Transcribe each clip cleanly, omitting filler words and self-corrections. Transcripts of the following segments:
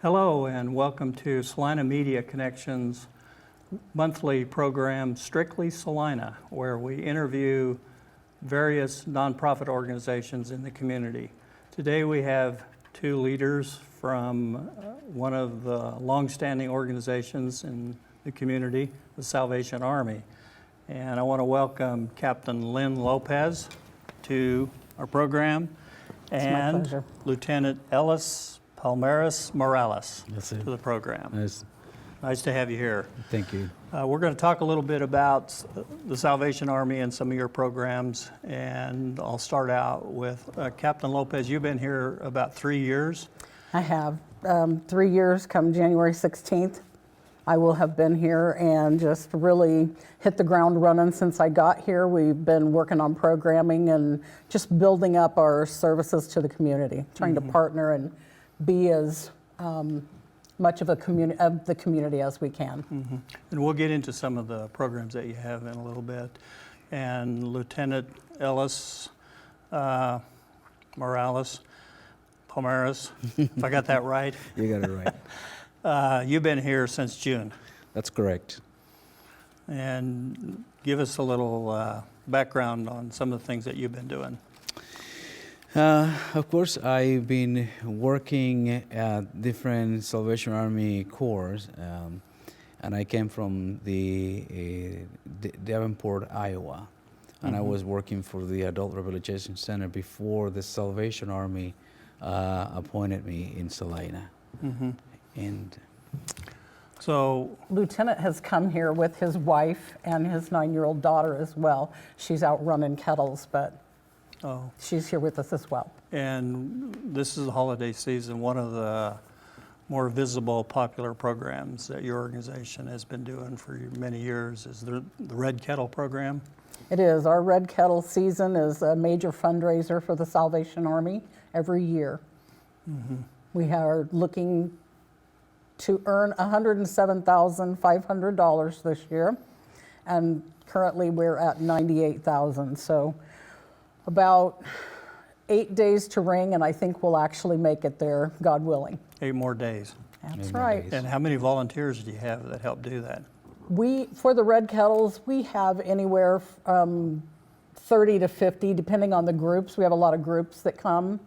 Hello and welcome to Salina Media Connections monthly program, Strictly Salina, where we interview various nonprofit organizations in the community. Today we have two leaders from one of the longstanding organizations in the community, the Salvation Army. And I want to welcome Captain Lynn Lopez to our program and Lieutenant Ellis Morales to the program. Nice to have you here. Thank you. We're going to talk a little bit about the Salvation Army and some of your programs, and I'll start out with Captain Lopez. You've been here about 3 years. I have 3 years. Come January 16th, I will have been here and just really hit the ground running since I got here. We've been working on programming and just building up our services to the community, trying to partner and be as much of the community as we can. And we'll get into some of the programs that you have in a little bit. And Lieutenant Ellis Pomales, if I got that right. You got it right. You've been here since June. That's correct. And give us a little background on some of the things that you've been doing. Of course, I've been working at different Salvation Army corps, and I came from the Davenport, Iowa, and I was working for the Adult Rehabilitation Center before the Salvation Army appointed me in Salina. And so Lieutenant has come here with his wife and his 9-year-old daughter as well. She's out running kettles, but she's here with us as well. And this is the holiday season. One of the more visible, popular programs that your organization has been doing for many years is the Red Kettle program. It is. Our Red Kettle season is a major fundraiser for the Salvation Army every year. We are looking to earn $107,500 this year, and currently we're at $98,000. So about 8 days to ring, and I think we'll actually make it there, God willing. 8 more days. That's right. And how many volunteers do you have that help do that? For the Red Kettles, we have anywhere from 30 to 50, depending on the groups. We have a lot of groups that come,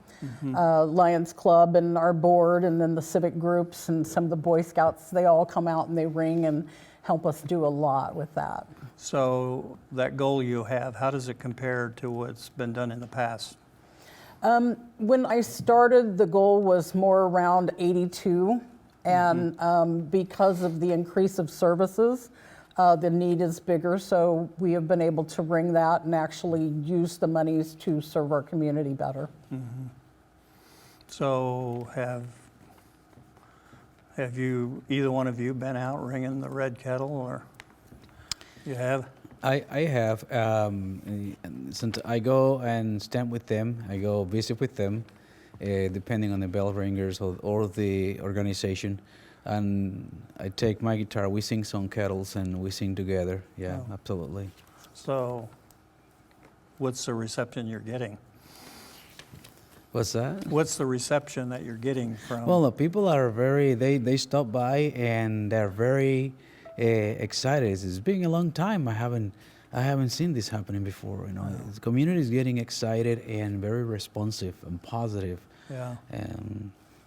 Lions Club and our board, and then the civic groups and some of the Boy Scouts. They all come out and they ring and help us do a lot with that. So that goal you have, how does it compare to what's been done in the past? When I started, the goal was more around 82, and because of the increase of services, the need is bigger, so we have been able to ring that and actually use the monies to serve our community better. So have you, either one of you, been out ringing the Red Kettle, or you have? I have. Since I go and stand with them, I go visit with them, depending on the bell ringers or the organization. And I take my guitar, we sing some kettles, and we sing together. Yeah, absolutely. So what's the reception you're getting? What's that? What's the reception that you're getting from? Well, the people are they stop by and they're very excited. It's been a long time. I haven't seen this happening before. You know, the community is getting excited and very responsive and positive. Yeah.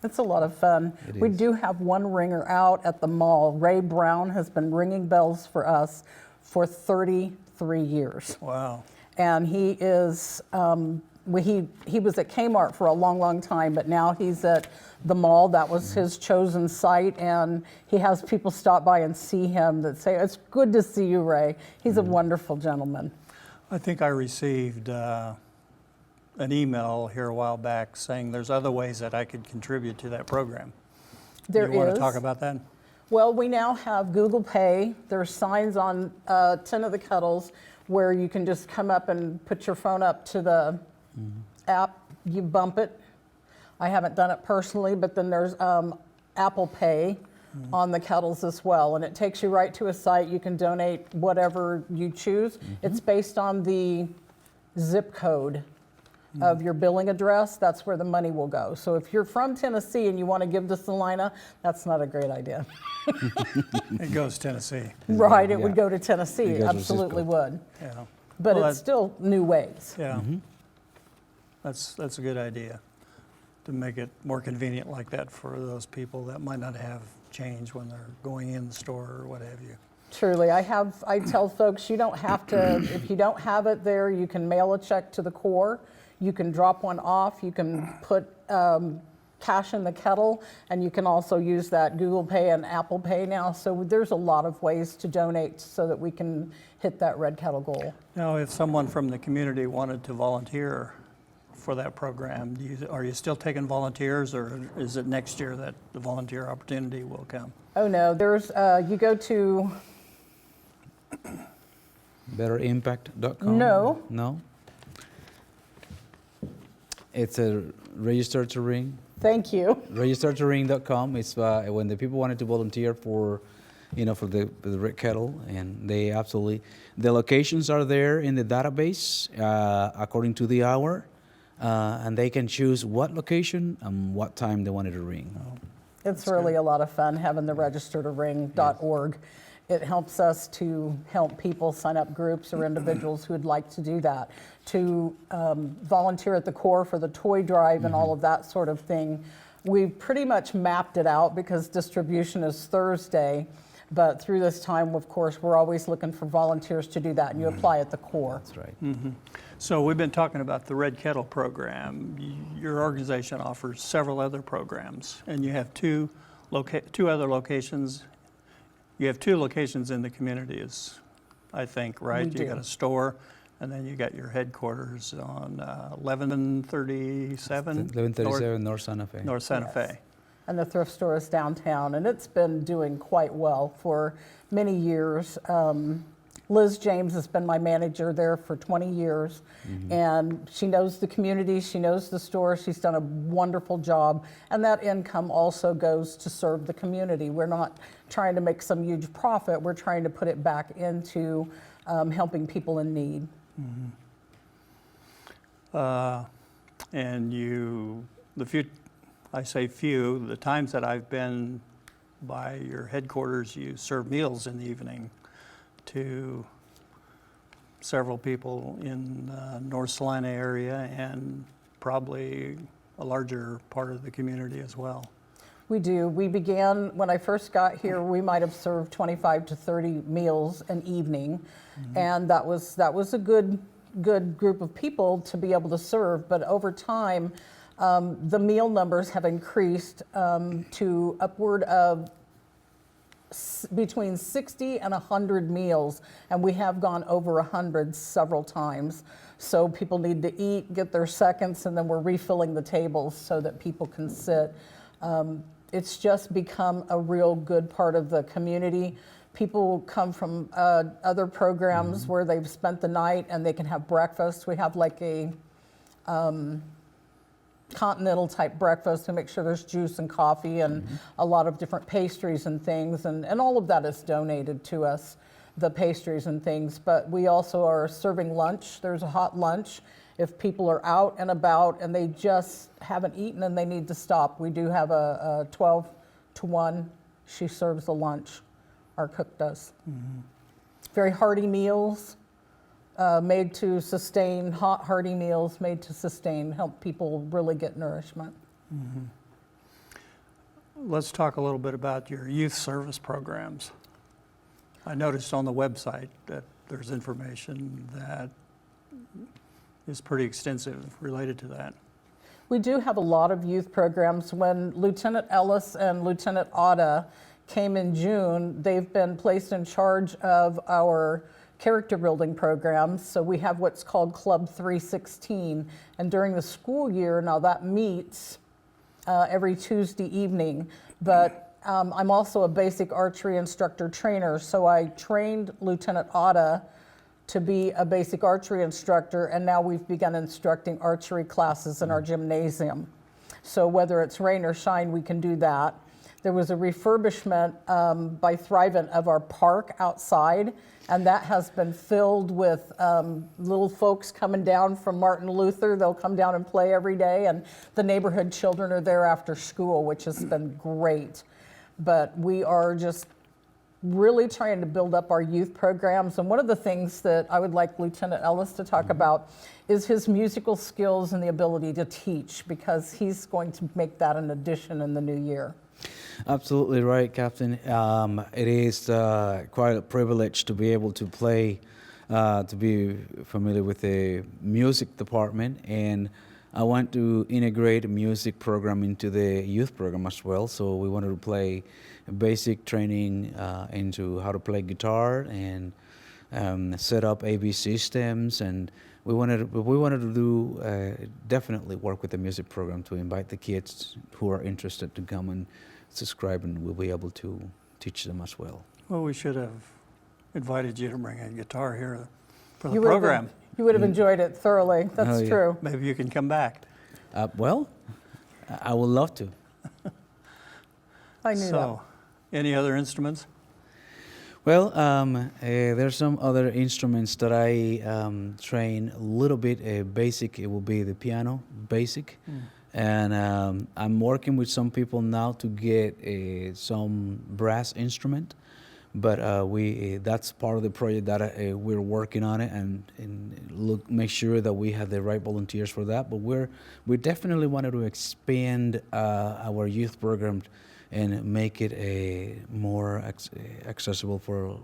It's a lot of fun. We do have one ringer out at the mall. Ray Brown has been ringing bells for us for 33 years. Wow. And he is, he was at Kmart for a long, long time, but now he's at the mall. That was his chosen site, and he has people stop by and see him that say, "It's good to see you, Ray." He's a wonderful gentleman. I think I received an email here a while back saying there's other ways that I could contribute to that program. There is. You want to talk about that? Well, we now have Google Pay. There are signs on 10 of the kettles where you can just come up and put your phone up to the app, you bump it. I haven't done it personally, but then there's Apple Pay on the kettles as well, and it takes you right to a site. You can donate whatever you choose. It's based on the zip code of your billing address, that's where the money will go. So if you're from Tennessee and you want to give to Salina, that's not a great idea. It goes Tennessee. Right, it Yeah. would go to Tennessee, It goes to absolutely would. Yeah. But Well, it's still new ways. Yeah. That's a good idea, to make it more convenient like that for those people that might not have change when they're going in the store or what have you. Truly, I tell folks, you don't have to, if you don't have it there, you can mail a check to the Corps, you can drop one off, you can put cash in the kettle, and you can also use that Google Pay and Apple Pay now. So there's a lot of ways to donate so that we can hit that Red Kettle goal. Now, if someone from the community wanted to volunteer for that program, are you still taking volunteers, or is it next year that the volunteer opportunity will come? Oh no, there's, you go to, BetterImpact.com? No. No? It's a register to ring. thank you. Registertoring.com. It's when the people wanted to volunteer for, for the Red Kettle, and they absolutely, the locations are there in the database according to the hour, and they can choose what location and what time they wanted to ring. It's really a lot of fun having the registertoring.org. It helps us to help people sign up groups or individuals who would like to do that, to volunteer at the Corps for the toy drive and all of that sort of thing. We've pretty much mapped it out because distribution is Thursday, but through this time, of course, we're always looking for volunteers to do that, and you apply at the Corps. That's right. So we've been talking about the Red Kettle program. Your organization offers several other programs, and you have two other locations. You have two locations in the communities, I think, right? We do. You got a store, and then you got your headquarters on 1137 1137 North Santa Fe. North Santa Yes. Fe. And the thrift store is downtown, and it's been doing quite well for many years. Liz James has been my manager there for 20 years, and she knows the community, she knows the store, she's done a wonderful job, and that income also goes to serve the community. We're not trying to make some huge profit, we're trying to put it back into helping people in need. And I say few, the times that I've been by your headquarters, you serve meals in the evening to several people in the North Salina area and probably a larger part of the community as well. We do. We began, when I first got here, we might have served 25 to 30 meals an evening, and that was a good group of people to be able to serve. But over time, the meal numbers have increased to upward of between 60 and 100 meals, and we have gone over 100 several times. So people need to eat, get their seconds, and then we're refilling the tables so that people can sit. It's just become a real good part of the community. People come from other programs where they've spent the night and they can have breakfast. We have like a continental type breakfast to make sure there's juice and coffee and a lot of different pastries and things, and all of that is donated to us, the pastries and things. But we also are serving lunch. There's a hot lunch. If people are out and about and they just haven't eaten and they need to stop, we do have a 12 to 1. She serves the lunch, our cook does. Very hearty meals. Made to sustain, hot, hearty meals made to sustain, help people really get nourishment. Let's talk a little bit about your youth service programs. I noticed on the website that there's information that is pretty extensive related to that. We do have a lot of youth programs. When Lieutenant Ellis and Lieutenant Otta came in June, they've been placed in charge of our character building programs. So we have what's called Club 316. And during the school year, now that meets every Tuesday evening, but I'm also a basic archery instructor trainer. So I trained Lieutenant Otta to be a basic archery instructor, and now we've begun instructing archery classes in our gymnasium. So whether it's rain or shine, we can do that. There was a refurbishment by Thrivent of our park outside, and that has been filled with little folks coming down from Martin Luther. They'll come down and play every day, and the neighborhood children are there after school, which has been great. But we are just really trying to build up our youth programs. And one of the things that I would like Lieutenant Ellis to talk about is his musical skills and the ability to teach, because he's going to make that an addition in the new year. Absolutely right, Captain. It is quite a privilege to be able to play, to be familiar with the music department, and I want to integrate a music program into the youth program as well. So we wanted to play basic training into how to play guitar and set up AV systems, and we wanted to do definitely work with the music program to invite the kids who are interested to come and subscribe, and we'll be able to teach them as well. Well, we should have invited you to bring a guitar here for the You would have program. You would have enjoyed it thoroughly. That's Oh, yeah. true. Maybe you can come back. Well, I would love to. I knew that. So, any other instruments? Well, there's some other instruments that I train a little bit. Basic, it will be the piano, basic. And I'm working with some people now to get some brass instrument. But that's part of the project that we're working on it, and make sure that we have the right volunteers for that. But we definitely wanted to expand our youth program and make it more accessible for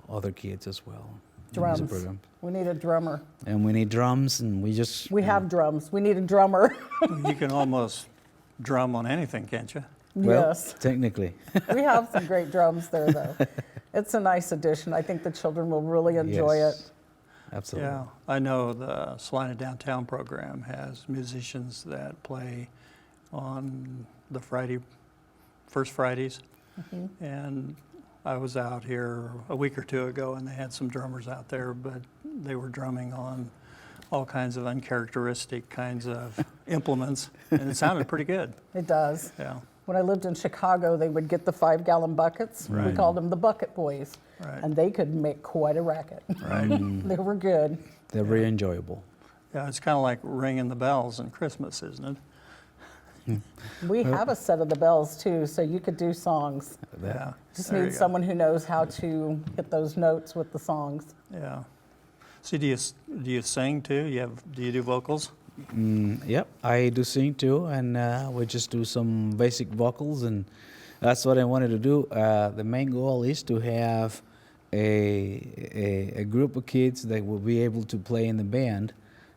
other kids as well. the music Drums. program. We need a drummer. And we need drums, and we just... We have drums. We need a drummer. You can almost drum on anything, can't you? Well, Yes. technically. We have some great drums there, though. It's a nice addition. I think the children will really enjoy Yes. it. Absolutely. Yeah, I know the Salina Downtown program has musicians that play on the first Fridays. Mm-hmm. And I was out here a week or two ago, and they had some drummers out there, but they were drumming on all kinds of uncharacteristic kinds of implements, and it sounded pretty good. It does. Yeah, When I lived in Chicago, they would get the 5-gallon buckets. We Right. called them the Bucket Boys. right, And they could make quite a racket. right. They were good. They're very enjoyable. Yeah, it's kind of like ringing the bells in Christmas, isn't it? We have a set of the bells, too, so you could do songs. Yeah. Just there you need go. someone who knows how to hit those notes with the songs. Yeah. So do you sing too? Do you do vocals? Yep, I do sing too, and we just do some basic vocals, and that's what I wanted to do. The main goal is to have a group of kids that will be able to play in the band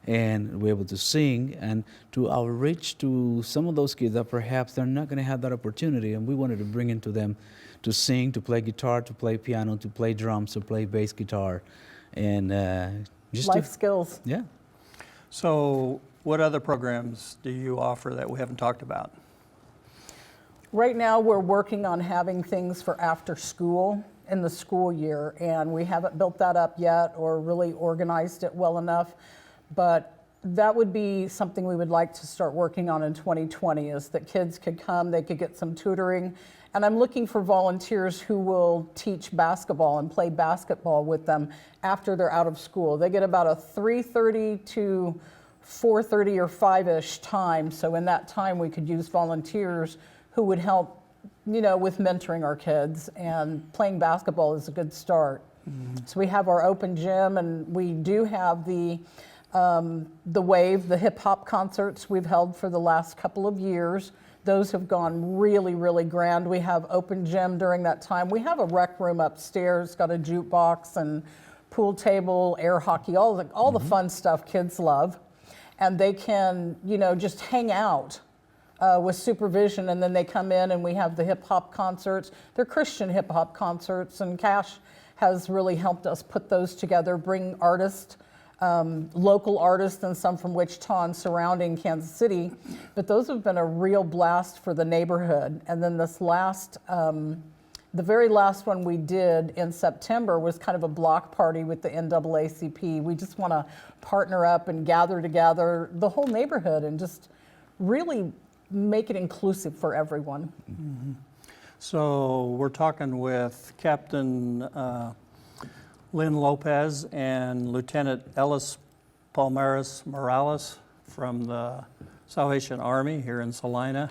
and be able to sing, and to outreach to some of those kids that perhaps they're not going to have that opportunity, and we wanted to bring into them to sing, to play guitar, to play piano, to play drums, to play bass guitar, and just Life skills. yeah. So what other programs do you offer that we haven't talked about? Right now, we're working on having things for after school in the school year, and we haven't built that up yet or really organized it well enough. But that would be something we would like to start working on in 2020, is that kids could come, they could get some tutoring. And I'm looking for volunteers who will teach basketball and play basketball with them after they're out of school. They get about a 3:30 to 4:30 or 5-ish time. So in that time, we could use volunteers who would help, with mentoring our kids, and playing basketball is a good start. So we have our open gym, and we do have the Wave, the hip hop concerts we've held for the last couple of years. Those have gone really, really grand. We have open gym during that time. We have a rec room upstairs, got a jukebox and pool table, air hockey, all the fun stuff kids love. And they can, just hang out with supervision, and then they come in and we have the hip hop concerts. They're Christian hip hop concerts, and Cash has really helped us put those together, bring artists, local artists, and some from Wichita and surrounding Kansas City. But those have been a real blast for the neighborhood. And then this the very last one we did in September was kind of a block party with the NAACP. We just want to partner up and gather together the whole neighborhood and just really make it inclusive for everyone. So we're talking with Captain Lynn Lopez and Lieutenant Ellis Morales from the Salvation Army here in Salina.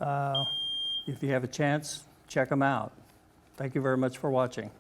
If you have a chance, check them out. Thank you very much for watching.